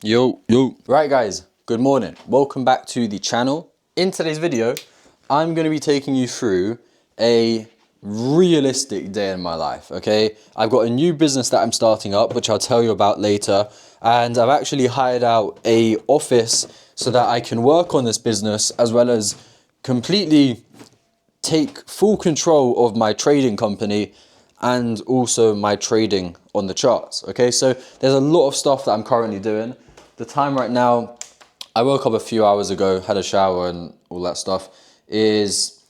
Yo. Right guys, good morning. Welcome back to the channel. In today's video, I'm going to be taking you through a realistic day in my life, okay? I've got a new business that I'm starting up, which I'll tell you about later. And I've actually hired out a office so that I can work on this business as well as completely take full control of my trading company and also my trading on the charts, okay? So there's a lot of stuff that I'm currently doing. The time right now, I woke up a few hours ago, had a shower and all that stuff, is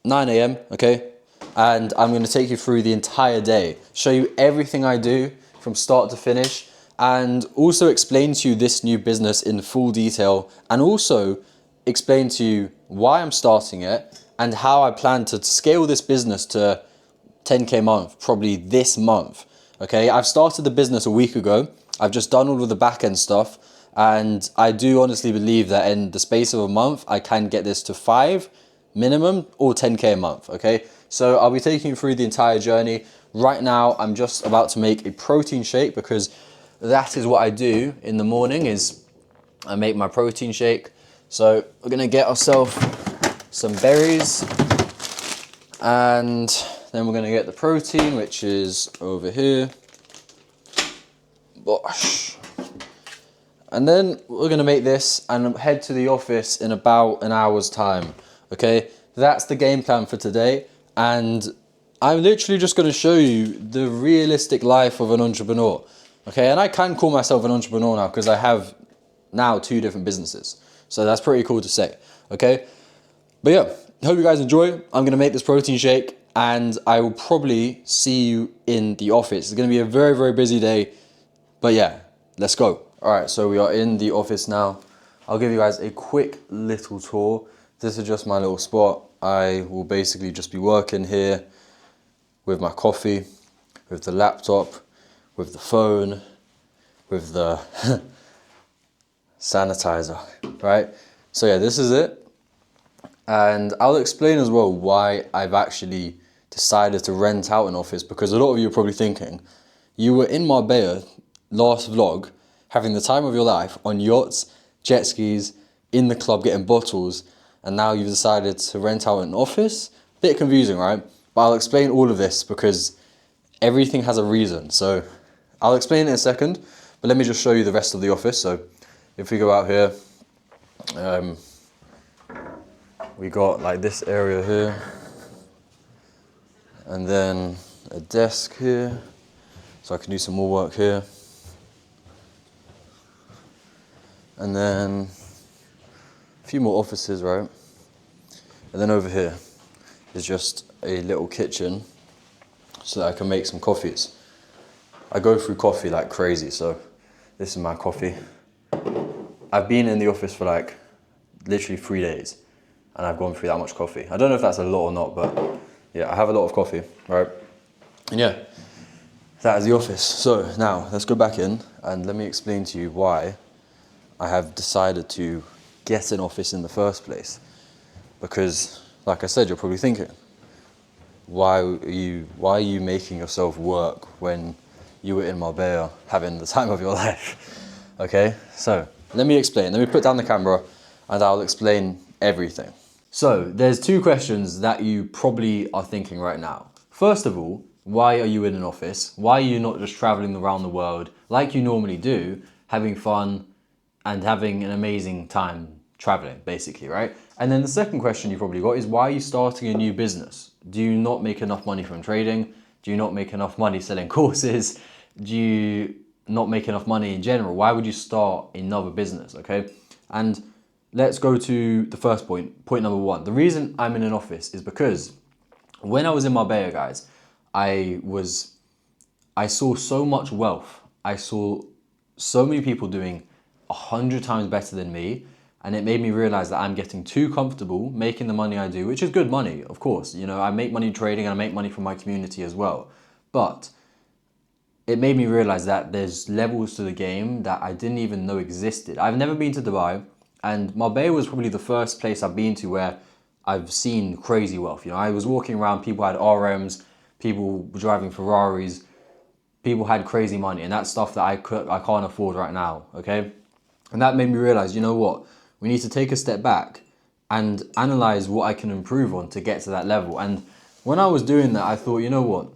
9 a.m., okay? And I'm gonna take you through the entire day, show you everything I do from start to finish, and also explain to you this new business in full detail, and also explain to you why I'm starting it and how I plan to scale this business to 10K a month, probably this month, okay? I've started the business a week ago. I've just done all of the back end stuff. And I do honestly believe that in the space of a month, I can get this to 5 minimum or 10K a month, okay? So I'll be taking you through the entire journey. Right now, I'm just about to make a protein shake because that is what I do in the morning is I make my protein shake. So we're gonna get ourselves some berries and then we're gonna get the protein, which is over here. Bosh. And then we're gonna make this and head to the office in about an hour's time, okay? That's the game plan for today. And I'm literally just gonna show you the realistic life of an entrepreneur, okay? And I can call myself an entrepreneur now because I have now 2 different businesses. So that's pretty cool to say, okay? But yeah, hope you guys enjoy. I'm gonna make this protein shake and I will probably see you in the office. It's gonna be a very, very busy day, but yeah, let's go. All right, so we are in the office now. I'll give you guys a quick little tour. This is just my little spot. I will basically just be working here with my coffee, with the laptop, with the phone, with the sanitizer, right? So yeah, this is it. And I'll explain as well why I've actually decided to rent out an office, because a lot of you are probably thinking, you were in Marbella last vlog, having the time of your life on yachts, jet skis, in the club getting bottles, and now you've decided to rent out an office? Bit confusing, right? But I'll explain all of this because everything has a reason. So I'll explain it in a second, but let me just show you the rest of the office. So if we go out here, we got like this area here, and then a desk here, so I can do some more work here. And then a few more offices, right? And then over here is just a little kitchen so that I can make some coffees. I go through coffee like crazy, so this is my coffee. I've been in the office for like literally 3 days and I've gone through that much coffee. I don't know if that's a lot or not, but yeah, I have a lot of coffee, right? And yeah, that is the office. So now let's go back in and let me explain to you why I have decided to get an office in the first place. Because, like I said, you're probably thinking, why are you making yourself work when you were in Marbella having the time of your life? Okay, so let me explain. Let me put down the camera and I'll explain everything. So there's 2 questions that you probably are thinking right now. First of all, why are you in an office? Why are you not just traveling around the world like you normally do, having fun, and having an amazing time traveling, basically, right? And then the second question you probably got is, why are you starting a new business? Do you not make enough money from trading? Do you not make enough money selling courses? Do you not make enough money in general? Why would you start another business, okay? And let's go to the first point, point number 1. The reason I'm in an office is because when I was in Marbella, guys, I saw so much wealth. I saw so many people doing 100 times better than me, and it made me realize that I'm getting too comfortable making the money I do, which is good money, of course. You know, I make money trading and I make money from my community as well. But it made me realize that there's levels to the game that I didn't even know existed. I've never been to Dubai, and Marbella was probably the first place I've been to where I've seen crazy wealth. You know, I was walking around, people had RMs, people were driving Ferraris, people had crazy money, and that's stuff that I can't afford right now, okay? And that made me realize, you know what, we need to take a step back and analyze what I can improve on to get to that level. And when I was doing that, I thought, you know what,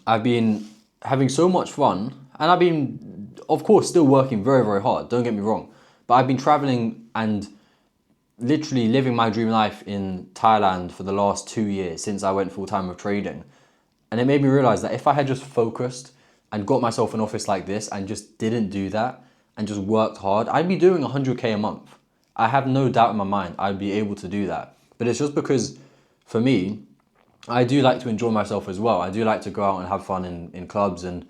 I've been having so much fun, and I've been, of course, still working very, very hard, don't get me wrong, but I've been traveling and literally living my dream life in Thailand for the last 2 years since I went full time with trading. And it made me realize that if I had just focused and got myself an office like this and just didn't do that and just worked hard, I'd be doing 100K a month. I have no doubt in my mind I'd be able to do that. But it's just because, for me, I do like to enjoy myself as well. I do like to go out and have fun in clubs and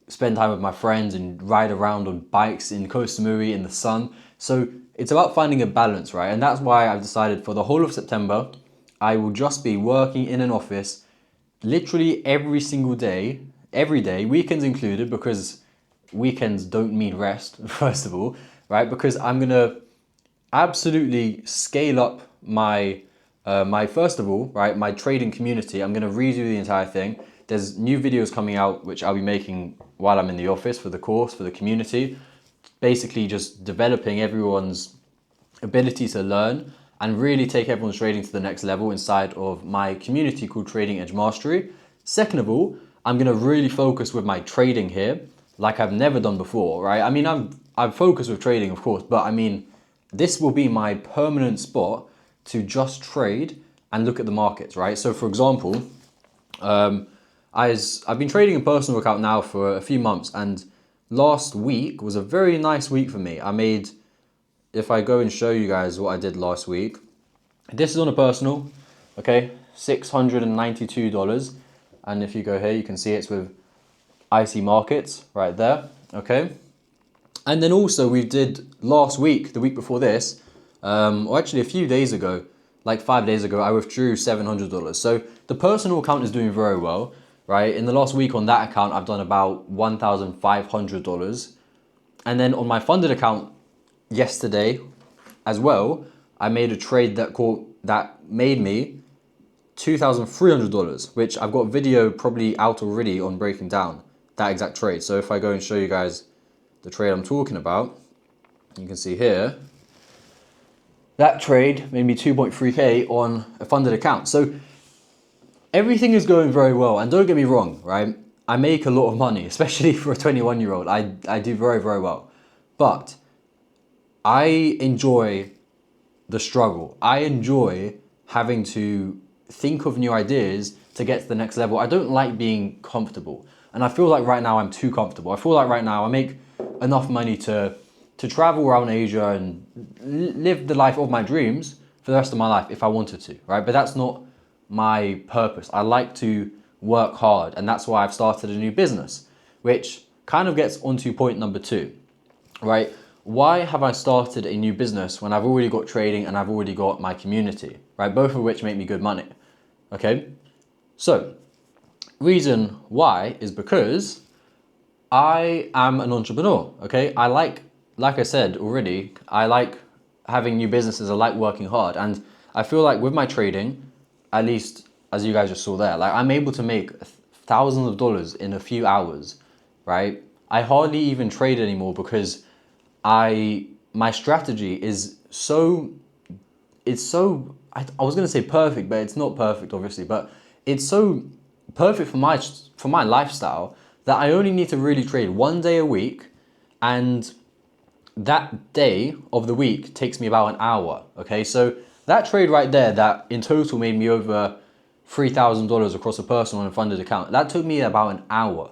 spend time with my friends and ride around on bikes in Koh Samui in the sun. So it's about finding a balance, right? And that's why I've decided for the whole of September, I will just be working in an office literally every single day, every day, weekends included, because weekends don't mean rest, first of all, right? Because I'm gonna absolutely scale up my first of all, right, my trading community. I'm gonna redo the entire thing. There's new videos coming out which I'll be making while I'm in the office for the course, for the community. Basically just developing everyone's ability to learn and really take everyone's trading to the next level inside of my community called Trading Edge Mastery. Second of all, I'm gonna really focus with my trading here like I've never done before, right? I mean, I've focused with trading, of course, but I mean, this will be my permanent spot to just trade and look at the markets, right? So for example, I've been trading a personal account now for a few months, and last week was a very nice week for me. I made, if I go and show you guys what I did last week, this is on a personal, okay, $692. And if you go here, you can see it's with IC Markets right there, okay? And then also we did last week, the week before this, or actually a few days ago, like 5 days ago, I withdrew $700. So the personal account is doing very well, right? In the last week on that account, I've done about $1,500. And then on my funded account yesterday as well, I made a trade that made me $2,300, which I've got a video probably out already on breaking down that exact trade. So if I go and show you guys the trade I'm talking about, you can see here, that trade made me 2.3K on a funded account. So everything is going very well. And don't get me wrong, right? I make a lot of money, especially for a 21-year-old. I do very, very well. But I enjoy the struggle. I enjoy having to think of new ideas to get to the next level. I don't like being comfortable. And I feel like right now I'm too comfortable. I feel like right now I make enough money to travel around Asia and live the life of my dreams for the rest of my life if I wanted to, right? But that's not my purpose. I like to work hard, and that's why I've started a new business, which kind of gets onto point number 2, right? Why have I started a new business when I've already got trading and I've already got my community, right? Both of which make me good money, okay? So, reason why is because I am an entrepreneur, okay? Like I said already, I like having new businesses, I like working hard, and I feel like with my trading, at least as you guys just saw there, like I'm able to make thousands of dollars in a few hours, right? I hardly even trade anymore because my strategy is I was gonna say perfect, but it's not perfect obviously, but it's so perfect for my lifestyle that I only need to really trade 1 day a week, and that day of the week takes me about an hour, okay? So that trade right there, that in total made me over $3,000 across a personal and funded account, that took me about an hour,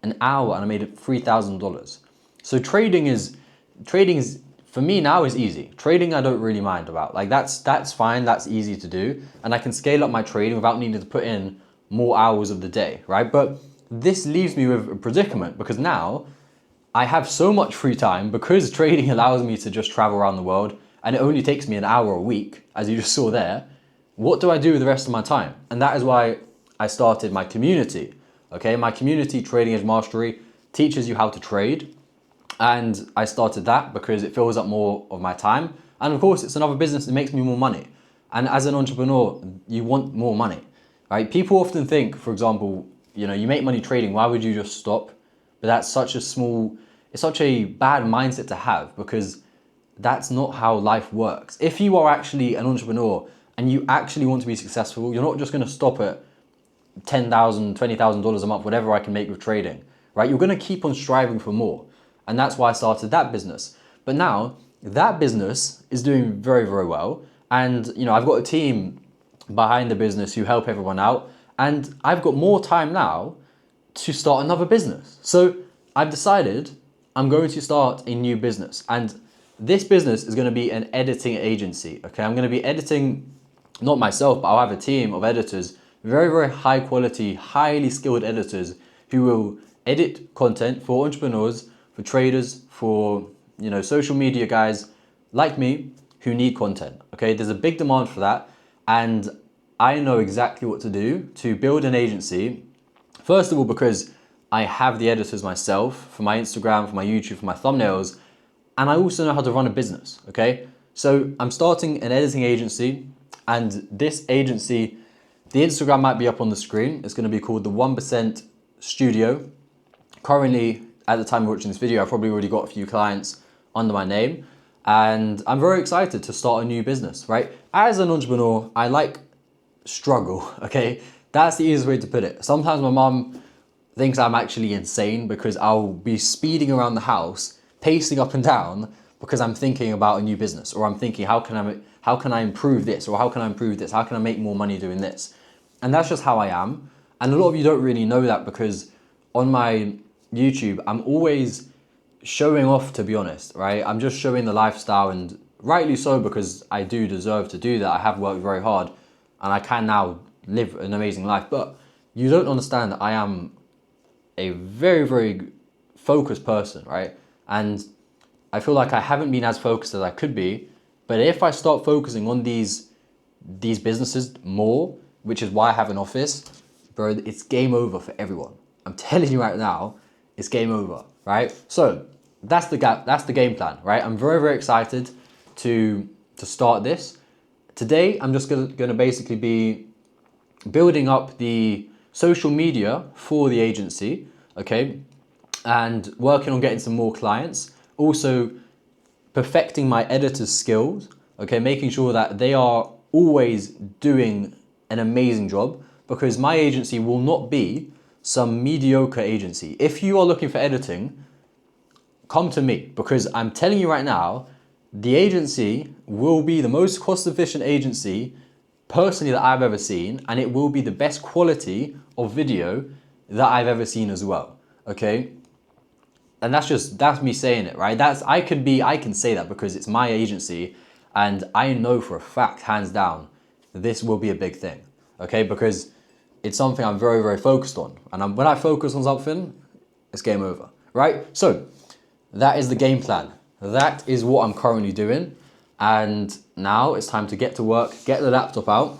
and I made it $3,000. So trading is for me now is easy. Trading I don't really mind about. Like that's fine, that's easy to do, and I can scale up my trading without needing to put in more hours of the day, right? But this leaves me with a predicament because now I have so much free time because trading allows me to just travel around the world and it only takes me an hour a week, as you just saw there. What do I do with the rest of my time? And that is why I started my community, okay? My community, Trading Edge Mastery, teaches you how to trade. And I started that because it fills up more of my time. And of course, it's another business that makes me more money. And as an entrepreneur, you want more money, right? People often think, for example, you make money trading, why would you just stop? But that's it's such a bad mindset to have because that's not how life works. If you are actually an entrepreneur and you actually want to be successful, you're not just going to stop at $10,000, $20,000 a month, whatever I can make with trading, right? You're going to keep on striving for more. And that's why I started that business. But now that business is doing very, very well. And, I've got a team behind the business who help everyone out. And I've got more time now to start another business. So I've decided I'm going to start a new business. And this business is going to be an editing agency. Okay, I'm going to be editing, not myself, but I'll have a team of editors, very, very high quality, highly skilled editors who will edit content for entrepreneurs, for traders, for social media guys like me who need content. Okay, there's a big demand for that, and I know exactly what to do to build an agency. First of all, because I have the editors myself for my Instagram, for my YouTube, for my thumbnails, and I also know how to run a business. Okay, so I'm starting an editing agency, and this agency, the Instagram might be up on the screen. It's going to be called the 1% Studio. Currently, at the time of watching this video, I've probably already got a few clients under my name, and I'm very excited to start a new business, right? As an entrepreneur, I like struggle, okay? That's the easiest way to put it. Sometimes my mum thinks I'm actually insane because I'll be speeding around the house, pacing up and down because I'm thinking about a new business, or I'm thinking, how can I improve this, or how can I improve this? How can I make more money doing this? And that's just how I am. And a lot of you don't really know that because on my YouTube, I'm always showing off, to be honest, right? I'm just showing the lifestyle, and rightly so, because I do deserve to do that. I have worked very hard and I can now live an amazing life. But you don't understand that I am a very, very focused person, right? And I feel like I haven't been as focused as I could be. But if I start focusing on these businesses more, which is why I have an office, bro, it's game over for everyone. I'm telling you right now, it's game over, right? So that's the game plan, right? I'm very, very excited to start this. Today, I'm just gonna basically be building up the social media for the agency, okay? And working on getting some more clients. Also perfecting my editor's skills, okay? Making sure that they are always doing an amazing job, because my agency will not be some mediocre agency. If you are looking for editing, come to me, because I'm telling you right now, the agency will be the most cost-efficient agency personally that I've ever seen, and it will be the best quality of video that I've ever seen as well, okay? And that's me saying it, right? I can say that because it's my agency, and I know for a fact, hands down, this will be a big thing, okay? Because it's something I'm very, very focused on. And when I focus on something, it's game over, right? So that is the game plan. That is what I'm currently doing. And now it's time to get to work, get the laptop out,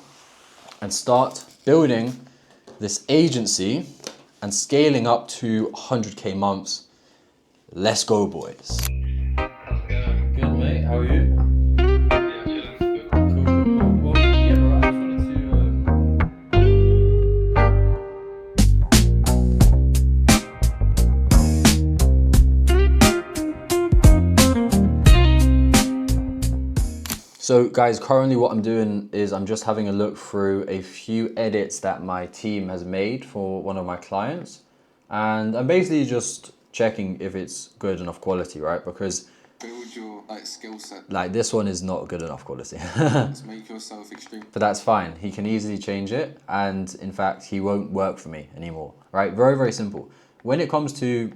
and start building this agency and scaling up to 100K months. Let's go, boys. Good, mate. How are you? So guys, currently what I'm doing is I'm just having a look through a few edits that my team has made for one of my clients. And I'm basically just checking if it's good enough quality, right? Because build your skill set. Like this one is not good enough quality. Just make yourself extreme. But that's fine. He can easily change it. And in fact, he won't work for me anymore, right? Very, very simple. When it comes to,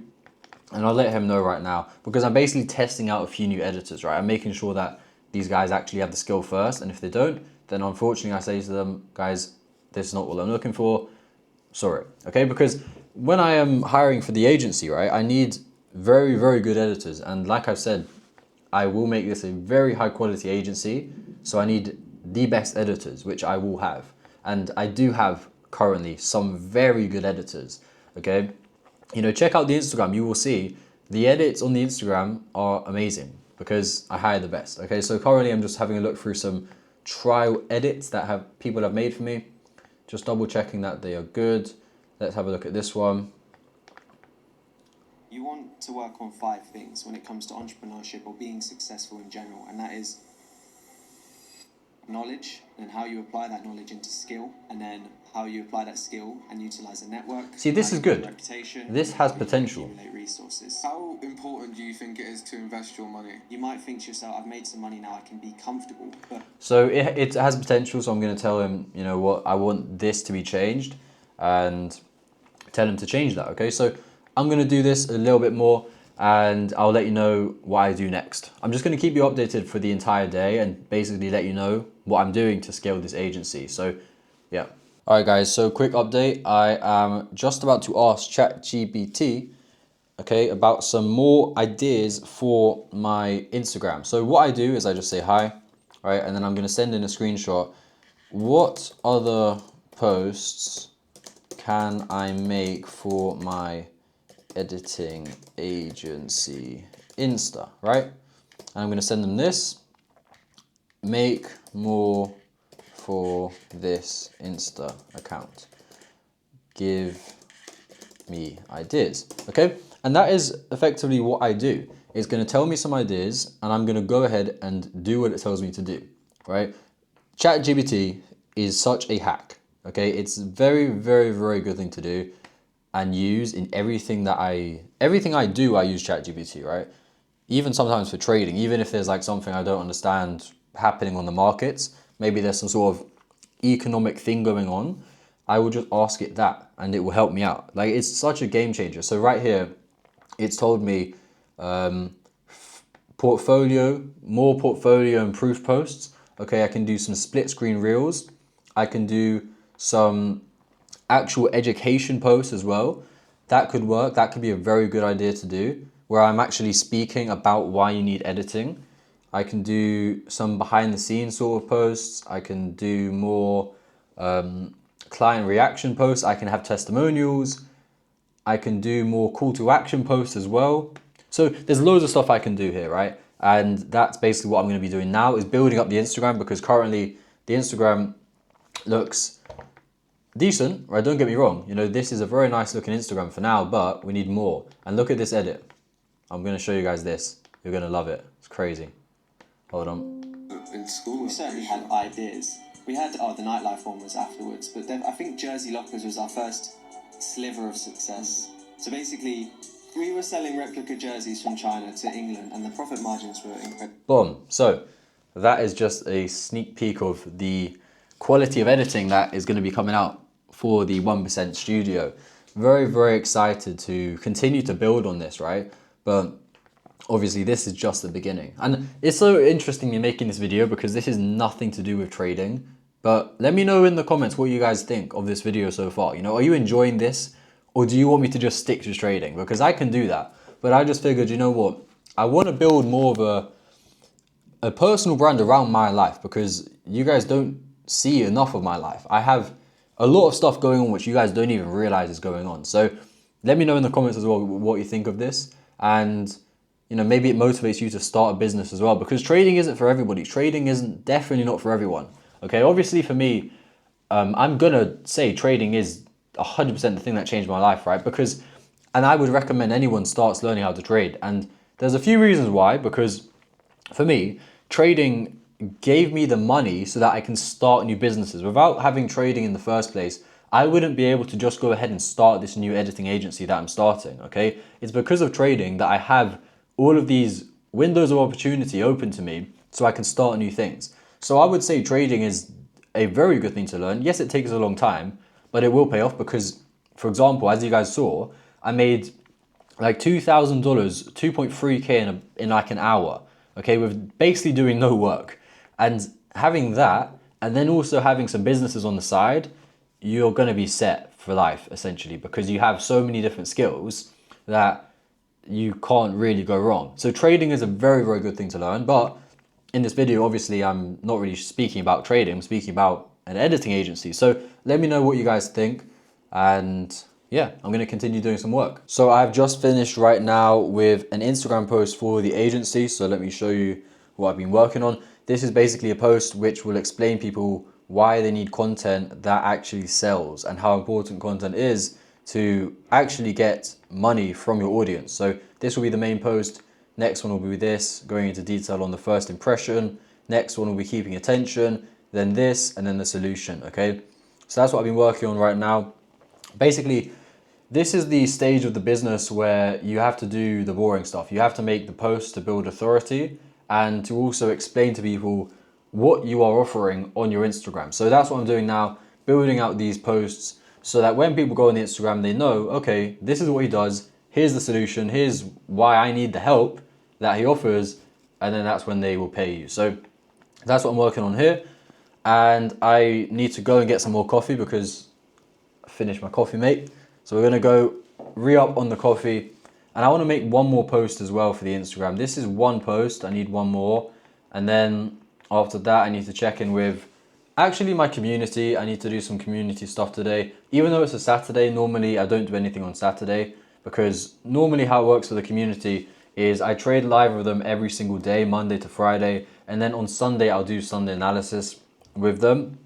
and I'll let him know right now, because I'm basically testing out a few new editors, right? I'm making sure that these guys actually have the skill first, and if they don't, then unfortunately I say to them, guys, this is not what I'm looking for, sorry, okay? Because when I am hiring for the agency, right, I need very, very good editors, and like I've said, I will make this a very high quality agency, so I need the best editors, which I will have, and I do have currently some very good editors, okay? Check out the Instagram, you will see the edits on the Instagram are amazing, because I hire the best, okay? So currently I'm just having a look through some trial edits that people have made for me, just double checking that they are good. Let's have a look at this one. You want to work on 5 things when it comes to entrepreneurship or being successful in general, and that is knowledge and how you apply that knowledge into skill, and then how you apply that skill and utilize a network. See, this how is you build good. Reputation, This and has how you potential. accumulate resources. How important do you think it is to invest your money? You might think to yourself, I've made some money now, I can be comfortable, but So it has potential. So I'm going to tell him, you know what, I want this to be changed, and tell him to change that. Okay, so I'm going to do this a little bit more, and I'll let you know what I do next. I'm just going to keep you updated for the entire day and basically let you know what I'm doing to scale this agency. So yeah. All right, guys. So quick update. I am just about to ask ChatGPT, okay, about some more ideas for my Instagram. So what I do is I just say hi, right, and then I'm going to send in a screenshot. What other posts can I make for my editing agency Insta, right? And I'm going to send them this. Make more for this Insta account. Give me ideas, okay? And that is effectively what I do. It's going to tell me some ideas, and I'm going to go ahead and do what it tells me to do, right? ChatGPT is such a hack, okay? It's a very, very, very good thing to do and use in everything I do, I use ChatGPT, right? Even sometimes for trading, even if there's like something I don't understand happening on the markets, maybe there's some sort of economic thing going on, I will just ask it that and it will help me out. Like, it's such a game changer. So right here, it's told me more portfolio and proof posts. Okay, I can do some split screen reels. I can do some actual education posts as well. That could work. That could be a very good idea to do, where I'm actually speaking about why you need editing. I can do some behind the scenes sort of posts. I can do more client reaction posts. I can have testimonials. I can do more call to action posts as well. So there's loads of stuff I can do here, right? And that's basically what I'm going to be doing now, is building up the Instagram, because currently the Instagram looks decent, right? Don't get me wrong. You know, this is a very nice looking Instagram for now, but we need more. And look at this edit. I'm going to show you guys this. You're going to love it. It's crazy. Hold on. In school, we certainly had ideas. We had, the nightlife one was afterwards, but then I think Jersey Lockers was our first sliver of success. So basically, we were selling replica jerseys from China to England, and the profit margins were incredible. Boom. So that is just a sneak peek of the quality of editing that is going to be coming out for the 1% Studio. Very, very excited to continue to build on this, right? But obviously this is just the beginning. And it's so interesting me making this video because this is nothing to do with trading. But let me know in the comments what you guys think of this video so far. You know, are you enjoying this? Or do you want me to just stick to trading? Because I can do that. But I just figured, you know what? I want to build more of a personal brand around my life, because you guys don't see enough of my life. I have a lot of stuff going on which you guys don't even realize is going on. So let me know in the comments as well what you think of this. And, you know, maybe it motivates you to start a business as well, because trading isn't for everybody. Trading isn't definitely not for everyone. Okay, obviously for me, I'm going to say trading is 100% the thing that changed my life, right? Because, and I would recommend anyone starts learning how to trade. And there's a few reasons why, because for me, trading gave me the money so that I can start new businesses. Without having trading in the first place, I wouldn't be able to just go ahead and start this new editing agency that I'm starting, okay? It's because of trading that I have all of these windows of opportunity open to me so I can start new things. So I would say trading is a very good thing to learn. Yes, it takes a long time, but it will pay off because, for example, as you guys saw, I made like $2,000, 2.3K in like an hour, okay, with basically doing no work. And having that, and then also having some businesses on the side, you're going to be set for life, essentially, because you have so many different skills that you can't really go wrong. So trading is a very, very good thing to learn. But in this video, obviously, I'm not really speaking about trading. I'm speaking about an editing agency. So let me know what you guys think. And yeah, I'm going to continue doing some work. So I've just finished right now with an Instagram post for the agency. So let me show you what I've been working on. This is basically a post which will explain people why they need content that actually sells and how important content is to actually get money from your audience. So this will be the main post. Next one will be this, going into detail on the first impression. Next one will be keeping attention, then this, and then the solution, okay? So that's what I've been working on right now. Basically, this is the stage of the business where you have to do the boring stuff. You have to make the posts to build authority and to also explain to people what you are offering on your Instagram. So that's what I'm doing now, building out these posts so that when people go on the Instagram, they know, okay, this is what he does, here's the solution, here's why I need the help that he offers, and then that's when they will pay you. So that's what I'm working on here. And I need to go and get some more coffee because I finished my coffee, mate. So we're gonna go re-up on the coffee. And I wanna make one more post as well for the Instagram. This is one post, I need one more. And then after that, I need to check in with actually my community. I need to do some community stuff today. Even though it's a Saturday, normally I don't do anything on Saturday because normally how it works for the community is I trade live with them every single day, Monday to Friday. And then on Sunday, I'll do Sunday analysis with them.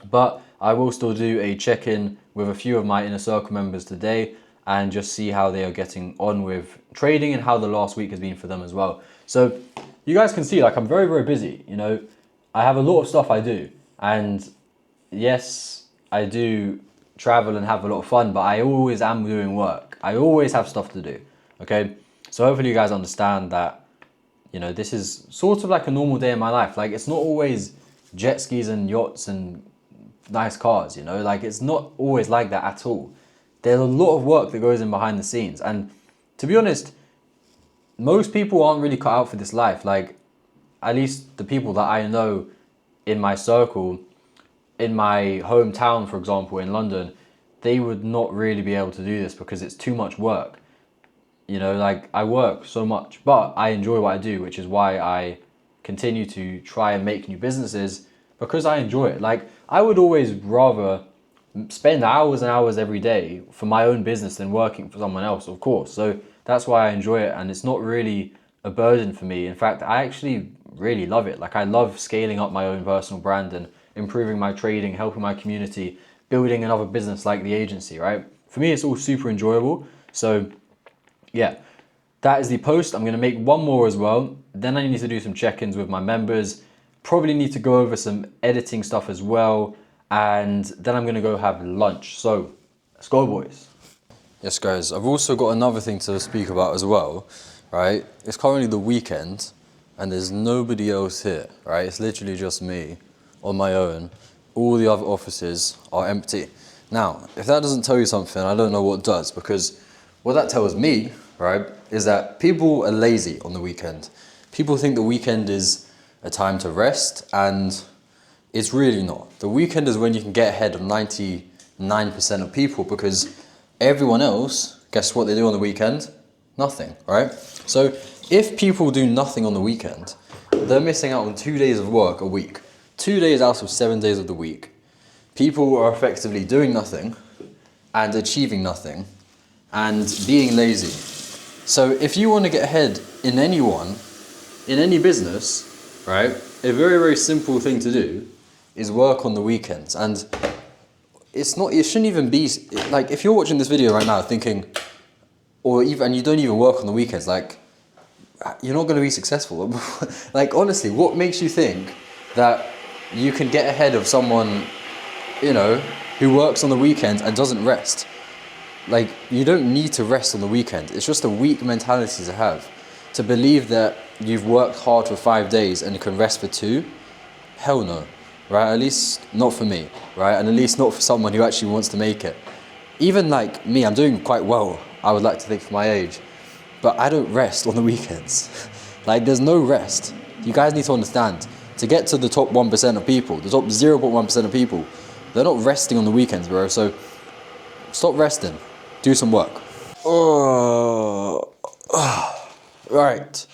But I will still do a check-in with a few of my inner circle members today and just see how they are getting on with trading and how the last week has been for them as well. So you guys can see, like, I'm very, very busy. You know, I have a lot of stuff I do. And yes, I do travel and have a lot of fun, but I always am doing work. I always have stuff to do, okay? So hopefully you guys understand that, you know, this is sort of like a normal day in my life. Like, it's not always jet skis and yachts and nice cars, you know? Like, it's not always like that at all. There's a lot of work that goes in behind the scenes. And to be honest, most people aren't really cut out for this life. Like, at least the people that I know in my circle, in my hometown, for example, in London, they would not really be able to do this because it's too much work. You know, like, I work so much, but I enjoy what I do, which is why I continue to try and make new businesses because I enjoy it. Like, I would always rather spend hours and hours every day for my own business than working for someone else, of course. So that's why I enjoy it, and it's not really a burden for me. In fact, I actually really love it. Like, I love scaling up my own personal brand and improving my trading, helping my community, building another business like the agency, right? For me, it's all super enjoyable. So yeah, that is the post. I'm going to make one more as well. Then I need to do some check-ins with my members. Probably need to go over some editing stuff as well. And then I'm going to go have lunch. So let's go, boys. Yes, guys, I've also got another thing to speak about as well, right? It's currently the weekend and there's nobody else here, right? It's literally just me on my own. All the other offices are empty. Now, if that doesn't tell you something, I don't know what does, because what that tells me, right, is that people are lazy on the weekend. People think the weekend is a time to rest, and it's really not. The weekend is when you can get ahead of 99% of people, because everyone else, guess what they do on the weekend? Nothing, right? So if people do nothing on the weekend, they're missing out on 2 days of work a week. 2 days out of 7 days of the week. People are effectively doing nothing and achieving nothing and being lazy. So if you want to get ahead in any business, right, a very, very simple thing to do is work on the weekends. And it shouldn't even be, like, if you're watching this video right now thinking, and you don't even work on the weekends, like, you're not going to be successful. Like, honestly, what makes you think that you can get ahead of someone, you know, who works on the weekend and doesn't rest? Like, you don't need to rest on the weekend. It's just a weak mentality to have. To believe that you've worked hard for 5 days and you can rest for 2, hell no, right? At least not for me, right? And at least not for someone who actually wants to make it. Even like me, I'm doing quite well, I would like to think, for my age, but I don't rest on the weekends. Like, there's no rest. You guys need to understand, to get to the top 1% of people, the top 0.1% of people, they're not resting on the weekends, bro. So stop resting. Do some work. Right.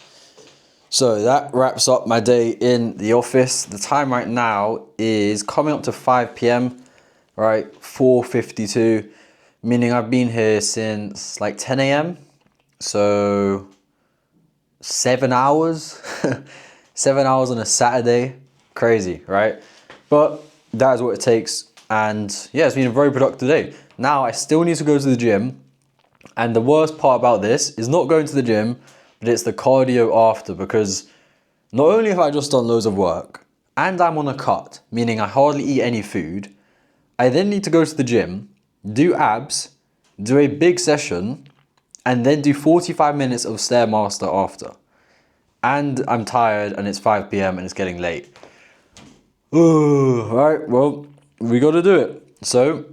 So that wraps up my day in the office. The time right now is coming up to 5 p.m, right? 4:52, meaning I've been here since like 10 a.m. So 7 hours. 7 hours on a Saturday. Crazy, right? But that is what it takes. And yeah, it's been a very productive day. Now I still need to go to the gym. And the worst part about this is not going to the gym, but it's the cardio after, because not only have I just done loads of work and I'm on a cut, meaning I hardly eat any food, I then need to go to the gym, do abs, do a big session, and then do 45 minutes of Stairmaster after. And I'm tired and it's 5 p.m. and it's getting late. Ooh, alright, well, we gotta do it. So,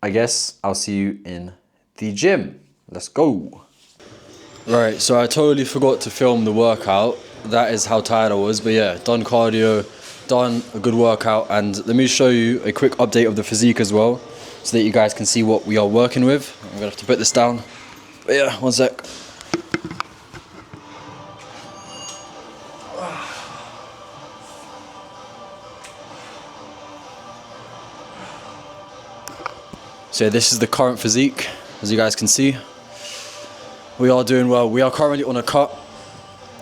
I guess I'll see you in the gym. Let's go. Right, so I totally forgot to film the workout. That is how tired I was. But yeah, done cardio, done a good workout. And let me show you a quick update of the physique as well, so that you guys can see what we are working with. I'm gonna have to put this down. But yeah, one sec. So this is the current physique, as you guys can see. We are doing well. We are currently on a cut.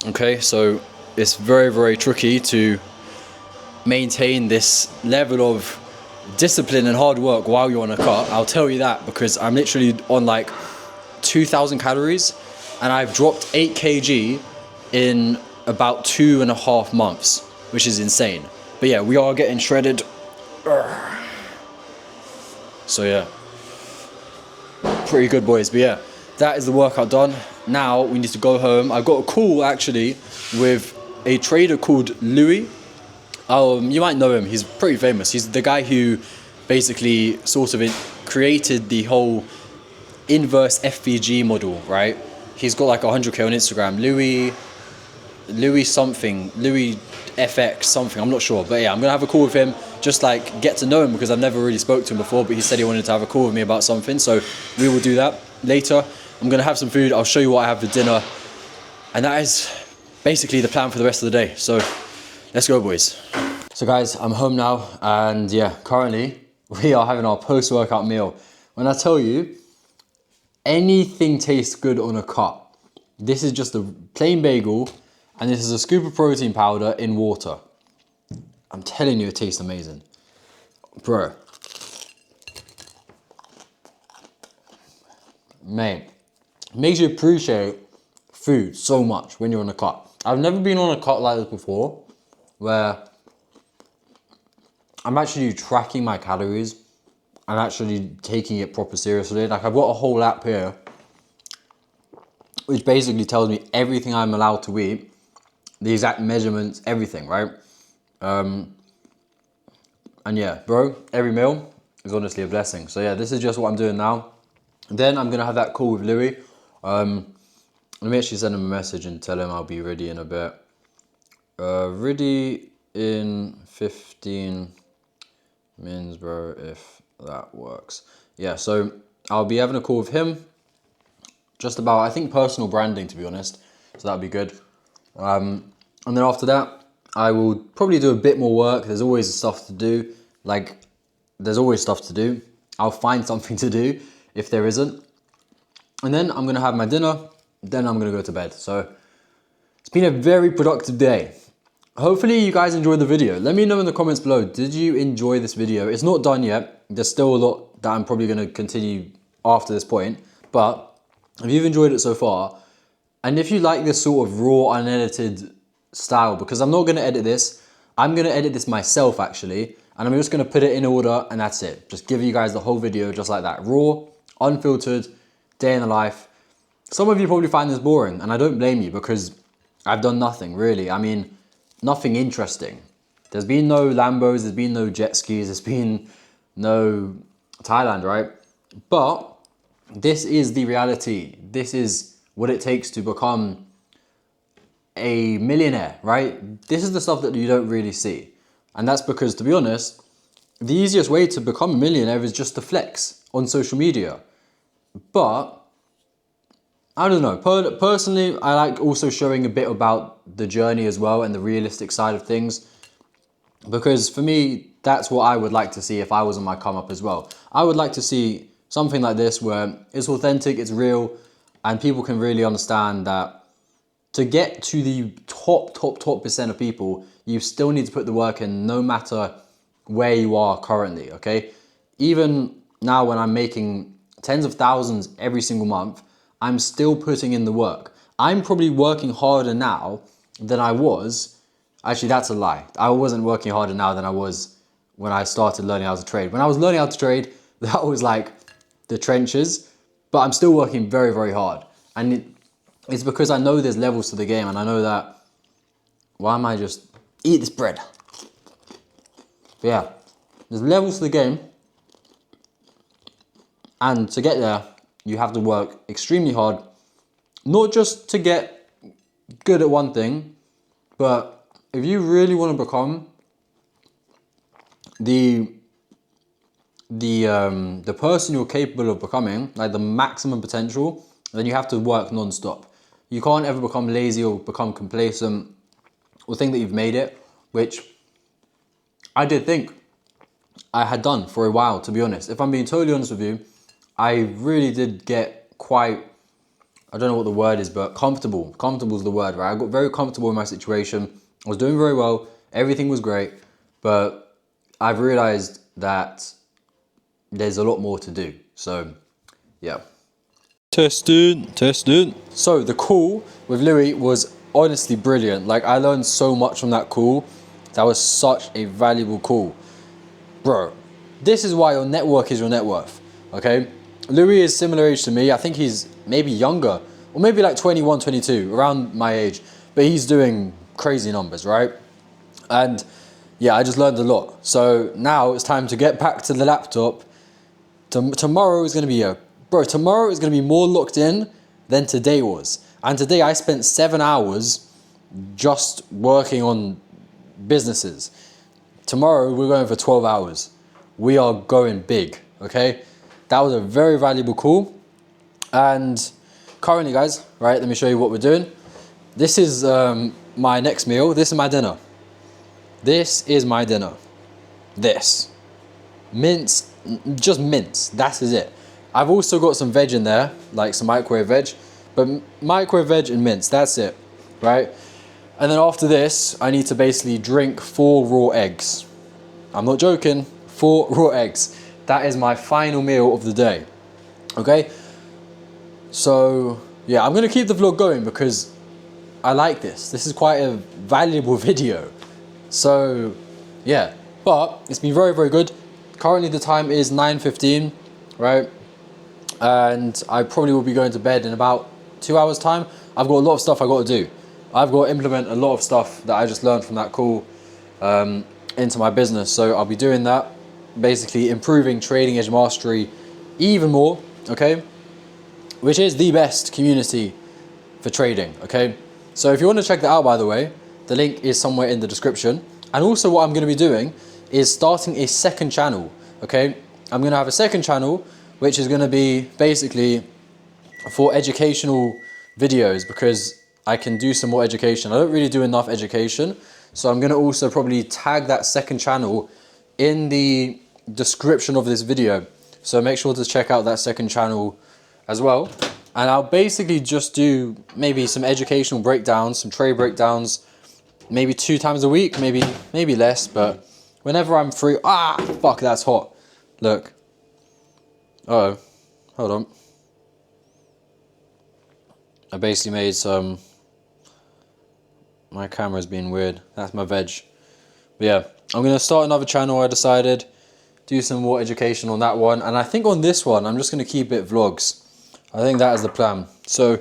Okay, so it's very, very tricky to maintain this level of discipline and hard work while you're on a cut. I'll tell you that, because I'm literally on like 2,000 calories and I've dropped 8 kg in about 2.5 months, which is insane. But yeah, we are getting shredded. So yeah, pretty good, boys. But yeah, that is the workout done. Now we need to go home. I got a call actually with a trader called Louis. You might know him. He's pretty famous. He's the guy who basically sort of created the whole inverse FVG model, right? He's got like 100k on Instagram. Louis something, Louis FX something, I'm not sure. But yeah, I'm gonna have a call with him, just like get to know him, because I've never really spoke to him before, but he said he wanted to have a call with me about something, so we will do that later. I'm gonna have some food, I'll show you what I have for dinner, and that is basically the plan for the rest of the day. So let's go, boys. So guys, I'm home now, and yeah, currently we are having our post-workout meal. When I tell you, anything tastes good on a cut. This is just a plain bagel, and this is a scoop of protein powder in water. I'm telling you, it tastes amazing. Bro. Mate, it makes you appreciate food so much when you're on a cut. I've never been on a cut like this before, where I'm actually tracking my calories and actually taking it proper seriously. Like, I've got a whole app here which basically tells me everything I'm allowed to eat, the exact measurements, everything, right? And yeah, bro, every meal is honestly a blessing. So yeah, this is just what I'm doing now. Then I'm gonna have that call with Louis. Let me actually send him a message and tell him I'll be ready in a bit. Ready in 15 minutes, bro, if that works. Yeah, so I'll be having a call with him just about, I think, personal branding, to be honest. So that'll be good. And then after that, I will probably do a bit more work. There's always stuff to do. Like, there's always stuff to do. I'll find something to do if there isn't. And then I'm gonna have my dinner. Then I'm gonna go to bed. So it's been a very productive day. Hopefully you guys enjoyed the video. Let me know in the comments below, did you enjoy this video? It's not done yet. There's still a lot that I'm probably gonna continue after this point. But if you've enjoyed it so far, and if you like this sort of raw, unedited style, because I'm not gonna edit this, I'm gonna edit this myself actually, and I'm just gonna put it in order, and that's it. Just give you guys the whole video just like that. Raw, unfiltered, day in the life. Some of you probably find this boring, and I don't blame you, because I've done nothing really. I mean, nothing interesting. There's been no Lambos, there's been no jet skis, there's been no Thailand, right? But this is the reality. This is what it takes to become a millionaire, right? This is the stuff that you don't really see. And that's because, to be honest, the easiest way to become a millionaire is just to flex on social media. But I don't know, personally, I like also showing a bit about the journey as well and the realistic side of things. Because for me, that's what I would like to see if I was on my come up as well. I would like to see something like this where it's authentic, it's real, and people can really understand that to get to the top % of people, you still need to put the work in no matter where you are currently, okay? even now when I'm making tens of thousands every single month, I'm still putting in the work. I'm probably working harder now than I was. Actually, that's a lie. I wasn't working harder now than I was when I started learning how to trade. When I was learning how to trade, that was like the trenches, but I'm still working very, very hard. And it's because I know there's levels to the game, and I know that, why am I just, eat this bread. But yeah, there's levels to the game, and to get there, you have to work extremely hard, not just to get good at one thing, but if you really want to become the person you're capable of becoming, like the maximum potential, then you have to work non-stop. You can't ever become lazy or become complacent or think that you've made it, which I did think I had done for a while, to be honest. If I'm being totally honest with you, I really did get quite, I don't know what the word is, but comfortable. Comfortable is the word, right? I got very comfortable in my situation. I was doing very well. Everything was great. But I've realized that there's a lot more to do. So, yeah. Tested. So the call with Louis was honestly brilliant. Like, I learned so much from that call. That was such a valuable call. Bro, this is why your network is your net worth, okay? Louis is similar age to me. I think he's maybe younger, or maybe like 21, 22, around my age. But he's doing crazy numbers, right? And yeah, I just learned a lot. So now it's time to get back to the laptop. Tomorrow is going to be tomorrow is going to be more locked in than today was. And today I spent 7 hours just working on businesses. Tomorrow we're going for 12 hours. We are going big, okay? That was a very valuable call. And currently, guys, right, let me show you what we're doing. This is my next meal. This is my dinner. This is my dinner. This. Mince, just mince, that is it. I've also got some veg in there, like some microwave veg. But microwave veg and mince, that's it, right? And then after this, I need to basically drink 4 raw eggs. I'm not joking, 4 raw eggs. That is my final meal of the day, okay? So, yeah, I'm gonna keep the vlog going because I like this. This is quite a valuable video. So, yeah, but it's been very, very good. Currently the time is 9:15, right? And I probably will be going to bed in about 2 hours time. I've got a lot of stuff I got to do. I've got to implement a lot of stuff that I just learned from that call into my business. So I'll be doing that, basically improving Trading Edge Mastery even more, okay? Which is the best community for trading, okay? So if you want to check that out, by the way, the link is somewhere in the description. And also what I'm going to be doing is starting a second channel, okay? I'm going to have a second channel, which is going to be basically for educational videos because I can do some more education. I don't really do enough education. So I'm going to also probably tag that second channel in the description of this video. So make sure to check out that second channel as well. And I'll basically just do maybe some educational breakdowns, some trade breakdowns, maybe 2 times a week, maybe less, but whenever I'm free. Ah, fuck, that's hot. Look. Uh-oh, hold on. I basically made some, my camera's being weird. That's my veg. But yeah, I'm gonna start another channel, I decided. Do some more education on that one. And I think on this one, I'm just gonna keep it vlogs. I think that is the plan. So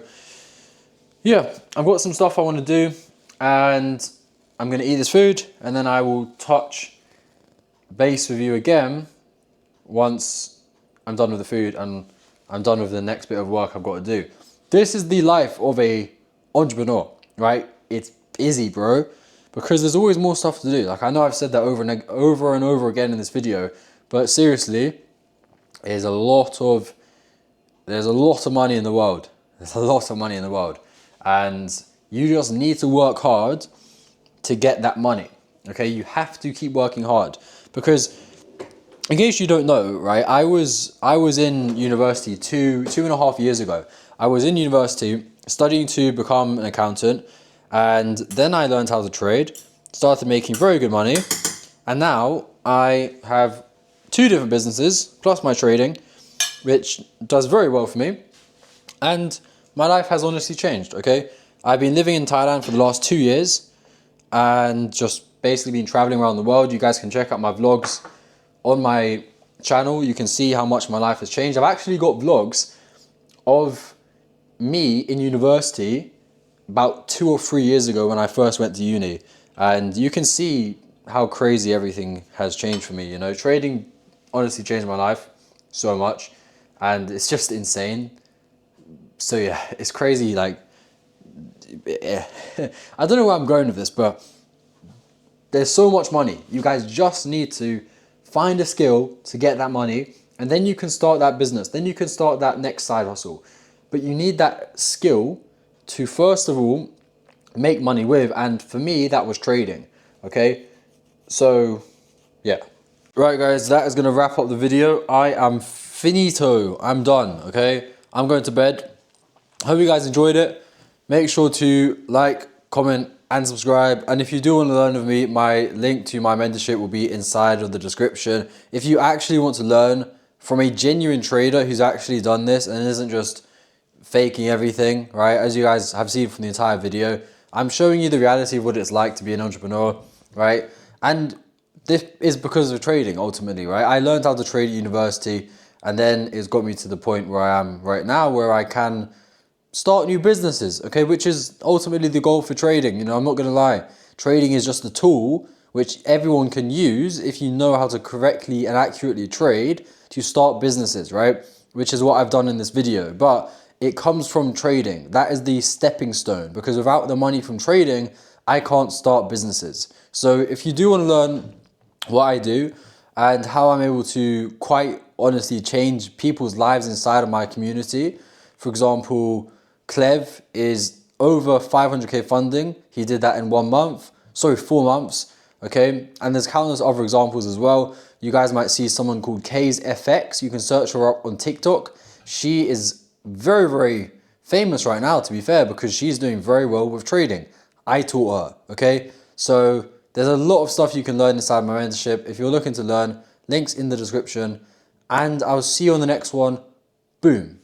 yeah, I've got some stuff I wanna do and I'm gonna eat this food and then I will touch base with you again once I'm done with the food and I'm done with the next bit of work I've got to do. This is the life of a entrepreneur, right? It's busy, bro, because there's always more stuff to do. Like, I know I've said that over and over again in this video, but seriously, there's a lot of money in the world. There's a lot of money in the world. And you just need to work hard to get that money, okay? You have to keep working hard because, in case you don't know, right, I was in university two and a half years ago. I was in university studying to become an accountant, and then I learned how to trade, started making very good money, and now I have 2 different businesses, plus my trading, which does very well for me. And my life has honestly changed, okay? I've been living in Thailand for the last 2 years and just basically been traveling around the world. You guys can check out my vlogs on my channel. You can see how much my life has changed. I've actually got vlogs of me in university about 2 or 3 years ago when I first went to uni. And you can see how crazy everything has changed for me. You know, trading honestly changed my life so much. And it's just insane. So yeah, it's crazy. Like, I don't know where I'm going with this, but there's so much money. You guys just need to find a skill to get that money, and then you can start that business. Then you can start that next side hustle. But you need that skill to, first of all, make money with. And for me, that was trading. Okay, so yeah. Right, guys, that is going to wrap up the video. I am finito. I'm done. Okay, I'm going to bed. Hope you guys enjoyed it. Make sure to like, comment, and subscribe. And if you do want to learn with me, my link to my mentorship will be inside of the description. If you actually want to learn from a genuine trader who's actually done this and isn't just faking everything, right? As you guys have seen from the entire video, I'm showing you the reality of what it's like to be an entrepreneur, right? And this is because of trading, ultimately, right? I learned how to trade at university, and then it's got me to the point where I am right now, where I can start new businesses, okay, which is ultimately the goal for trading. You know, I'm not gonna lie, trading is just a tool which everyone can use if you know how to correctly and accurately trade to start businesses, right? Which is what I've done in this video. But it comes from trading. That is the stepping stone, because without the money from trading, I can't start businesses. So if you do want to learn what I do and how I'm able to quite honestly change people's lives inside of my community, for example, Clev is over 500k funding. He did that in 1 month, sorry, 4 months, okay? And there's countless other examples as well. You guys might see someone called K's FX. You can search her up on TikTok. She is very, very famous right now, to be fair, because she's doing very well with trading. I taught her, okay? So there's a lot of stuff you can learn inside my mentorship. If you're looking to learn, links in the description. And I'll see you on the next one. Boom.